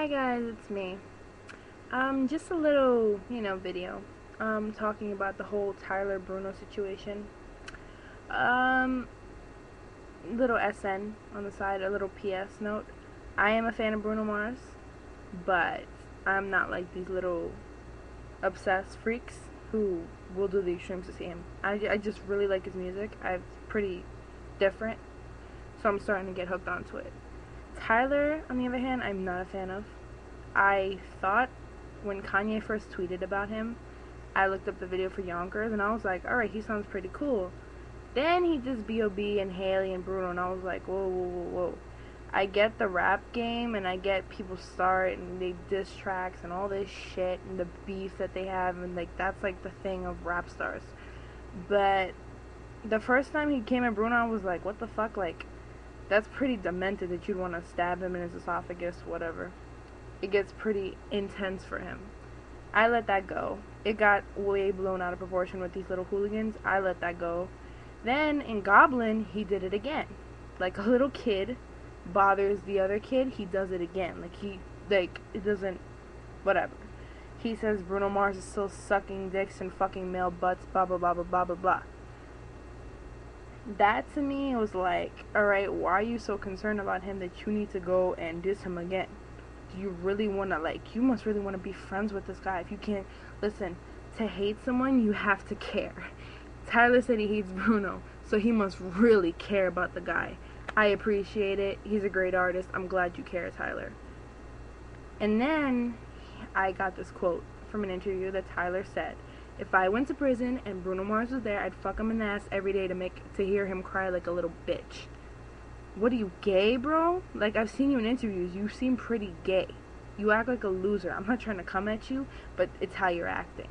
Hi guys, it's me. Just a little, video. Talking about the whole Tyler Bruno situation. Um, little SN on the side, a little PS note. I am a fan of Bruno Mars, but I'm not like these little obsessed freaks who will do the extremes to see him. I just really like his music. It's pretty different, so I'm starting to get hooked onto it. Tyler, on the other hand, I'm not a fan of. I thought when Kanye first tweeted about him, I looked up the video for Yonkers and I was like, alright, he sounds pretty cool. Then he just B.O.B. and Haley and Bruno, and I was like, whoa, whoa, whoa, whoa. I get the rap game and I get people start and they diss tracks and all this shit and the beef that they have, and like that's like the thing of rap stars. But the first time he came at Bruno, I was like, what the fuck? Like, that's pretty demented that you'd want to stab him in his esophagus, whatever. It gets pretty intense for him. I let that go. It got way blown out of proportion with these little hooligans. I let that go. Then in Goblin, he did it again. Like a little kid bothers the other kid, he does it again. It doesn't, whatever. He says Bruno Mars is still sucking dicks and fucking male butts, blah, blah, blah, blah, blah, blah, blah. That to me was like, alright, why are you so concerned about him that you need to go and diss him again? Do you really want to, you must really want to be friends with this guy if you can't, listen, to hate someone, you have to care. Tyler said he hates Bruno, so he must really care about the guy. I appreciate it. He's a great artist. I'm glad you care, Tyler. And then I got this quote from an interview that Tyler said, if I went to prison and Bruno Mars was there, I'd fuck him in the ass every day to hear him cry like a little bitch. What are you, gay, bro? Like, I've seen you in interviews. You seem pretty gay. You act like a loser. I'm not trying to come at you, but it's how you're acting.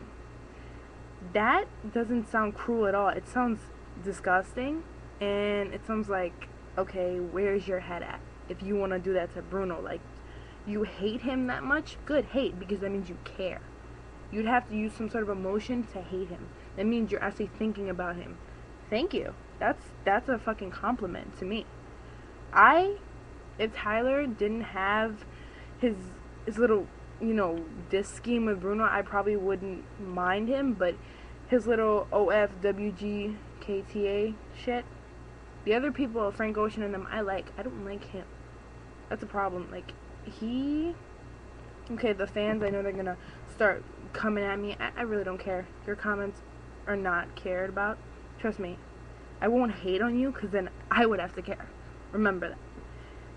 That doesn't sound cruel at all. It sounds disgusting, and it sounds like, okay, where's your head at? If you want to do that to Bruno, like, you hate him that much? Good, hate, because that means you care. You'd have to use some sort of emotion to hate him. That means you're actually thinking about him. Thank you. That's a fucking compliment to me. If Tyler didn't have his little, diss scheme with Bruno, I probably wouldn't mind him, but his little OFWGKTA shit, the other people, Frank Ocean and them, I don't like him. That's a problem. Okay, the fans, I know they're gonna start coming at me. I really don't care. Your comments are not cared about. Trust me. I won't hate on you, because then I would have to care. Remember that.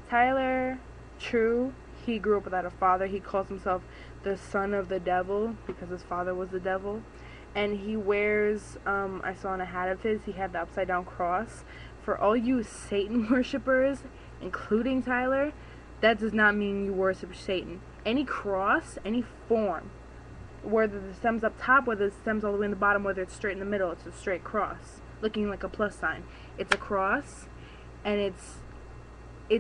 Tyler, true, he grew up without a father. He calls himself the son of the devil because his father was the devil. And he wears, I saw on a hat of his, he had the upside down cross. For all you Satan worshippers, including Tyler, that does not mean you worship Satan. Any cross, any form, whether the stem's up top, whether the stem's all the way in the bottom, whether it's straight in the middle, it's a straight cross, looking like a plus sign. It's a cross, and it's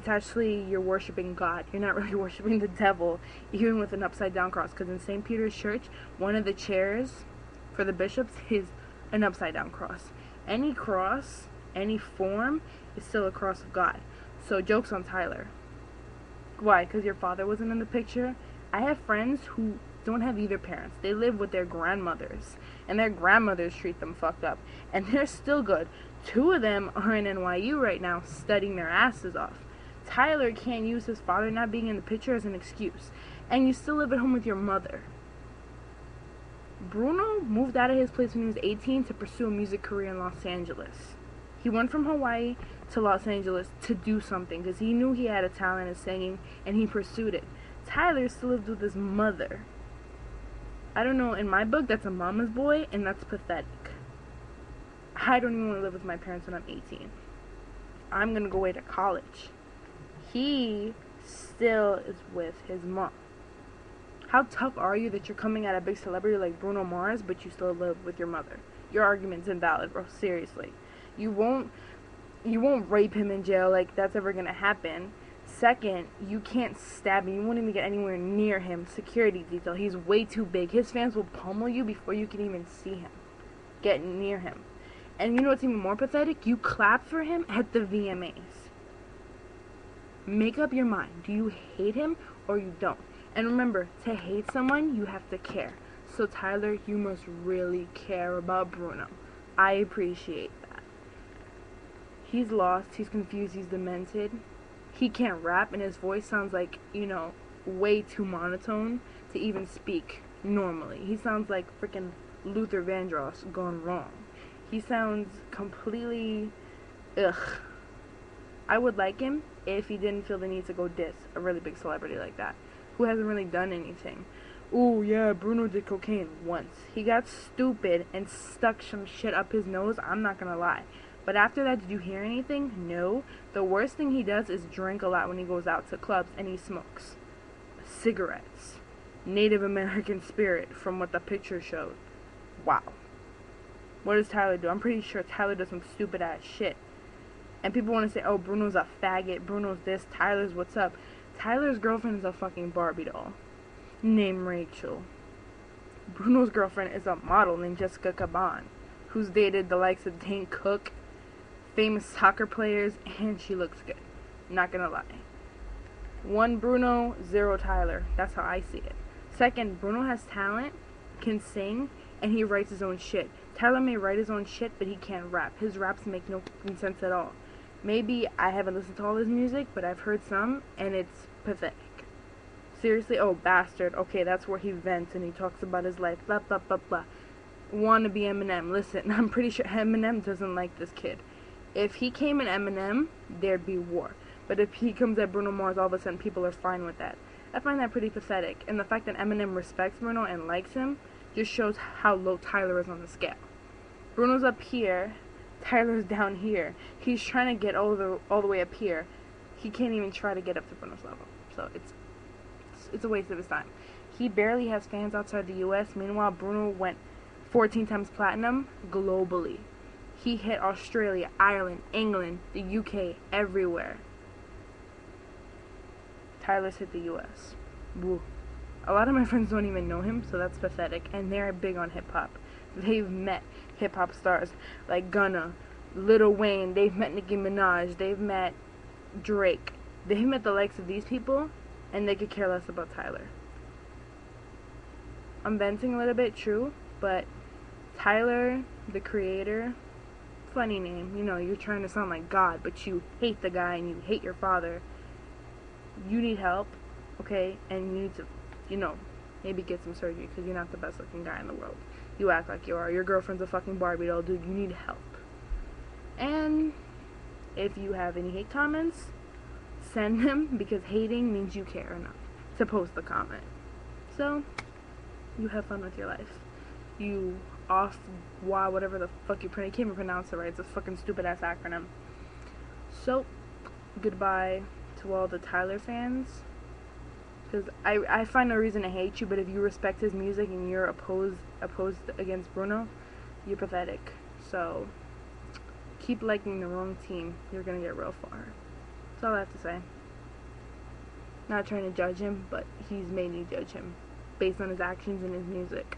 actually, you're worshiping God. You're not really worshiping the devil, even with an upside down cross, because in St. Peter's Church, one of the chairs for the bishops is an upside down cross. Any cross, any form, is still a cross of God. So joke's on Tyler. Why? Because your father wasn't in the picture? I have friends who don't have either parents. They live with their grandmothers, and their grandmothers treat them fucked up, and they're still good. 2 of them are in NYU right now studying their asses off. Tyler can't use his father not being in the picture as an excuse, and you still live at home with your mother. Bruno moved out of his place when he was 18 to pursue a music career in Los Angeles. He went from Hawaii to Los Angeles to do something because he knew he had a talent in singing, and he pursued it. Tyler still lived with his mother. I don't know, in my book, that's a mama's boy, and that's pathetic. I don't even want to live with my parents when I'm 18. I'm going to go away to college. He still is with his mom. How tough are you that you're coming at a big celebrity like Bruno Mars, but you still live with your mother? Your argument's invalid, bro. Seriously. You won't rape him in jail, like that's ever gonna happen. Second, you can't stab him. You won't even get anywhere near him. Security detail. He's way too big. His fans will pummel you before you can even see him. Get near him. And you know what's even more pathetic? You clap for him at the VMAs. Make up your mind. Do you hate him or you don't? And remember, to hate someone, you have to care. So Tyler, you must really care about Bruno. I appreciate that. He's lost, he's confused, he's demented. He can't rap, and his voice sounds like, way too monotone to even speak normally. He sounds like freaking Luther Vandross gone wrong. He sounds completely ugh. I would like him if he didn't feel the need to go diss a really big celebrity like that, who hasn't really done anything. Ooh, yeah, Bruno did cocaine once. He got stupid and stuck some shit up his nose, I'm not gonna lie. But after that, did you hear anything? No. The worst thing he does is drink a lot when he goes out to clubs, and he smokes cigarettes. Native American spirit, from what the picture showed. Wow. What does Tyler do? I'm pretty sure Tyler does some stupid ass shit. And people want to say, oh, Bruno's a faggot, Bruno's this, Tyler's what's up. Tyler's girlfriend is a fucking Barbie doll named Rachel. Bruno's girlfriend is a model named Jessica Caban, who's dated the likes of Dane Cook, famous soccer players, and she looks good. Not gonna lie. 1 Bruno, 0 Tyler. That's how I see it. Second, Bruno has talent, can sing, and he writes his own shit. Tyler may write his own shit, but he can't rap. His raps make no sense at all. Maybe I haven't listened to all his music, but I've heard some, and it's pathetic. Seriously? Oh, Bastard. Okay, that's where he vents and he talks about his life. Blah, blah, blah, blah. Wannabe Eminem. Listen, I'm pretty sure Eminem doesn't like this kid. If he came in Eminem, there'd be war. But if he comes at Bruno Mars, all of a sudden people are fine with that. I find that pretty pathetic. And the fact that Eminem respects Bruno and likes him just shows how low Tyler is on the scale. Bruno's up here, Tyler's down here. He's trying to get all the way up here. He can't even try to get up to Bruno's level. So it's a waste of his time. He barely has fans outside the US. Meanwhile, Bruno went 14 times platinum globally. He hit Australia, Ireland, England, the UK, everywhere. Tyler's hit the US. Woo. A lot of my friends don't even know him, so that's pathetic. And they're big on hip-hop. They've met hip-hop stars like Gunna, Lil Wayne. They've met Nicki Minaj. They've met Drake. They've met the likes of these people, and they could care less about Tyler. I'm venting a little bit, true, but Tyler, the Creator, funny name. You're trying to sound like God, but you hate the guy and you hate your father. You need help, okay? And you need to, maybe get some surgery because you're not the best looking guy in the world. You act like you are. Your girlfriend's a fucking Barbie doll, dude. You need help. And if you have any hate comments, send them, because hating means you care enough to post the comment. So, you have fun with your life. You whatever the fuck you can't even pronounce it right. It's a fucking stupid ass acronym. So, goodbye to all the Tyler fans. Because I find no reason to hate you, but if you respect his music and you're opposed against Bruno, you're pathetic. So, keep liking the wrong team. You're gonna get real far. That's all I have to say. Not trying to judge him, but he's made me judge him based on his actions and his music.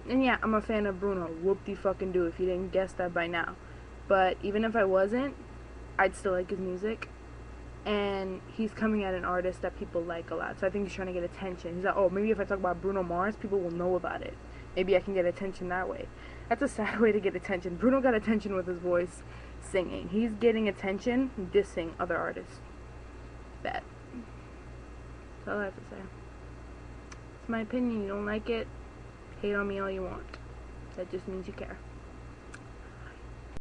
And yeah, I'm a fan of Bruno. Whoop-de-fucking-do if you didn't guess that by now. But even if I wasn't, I'd still like his music. And he's coming at an artist that people like a lot. So I think he's trying to get attention. He's like, oh, maybe if I talk about Bruno Mars, people will know about it. Maybe I can get attention that way. That's a sad way to get attention. Bruno got attention with his voice singing. He's getting attention dissing other artists. Bad. That's all I have to say. It's my opinion. You don't like it, hate on me all you want. That just means you care.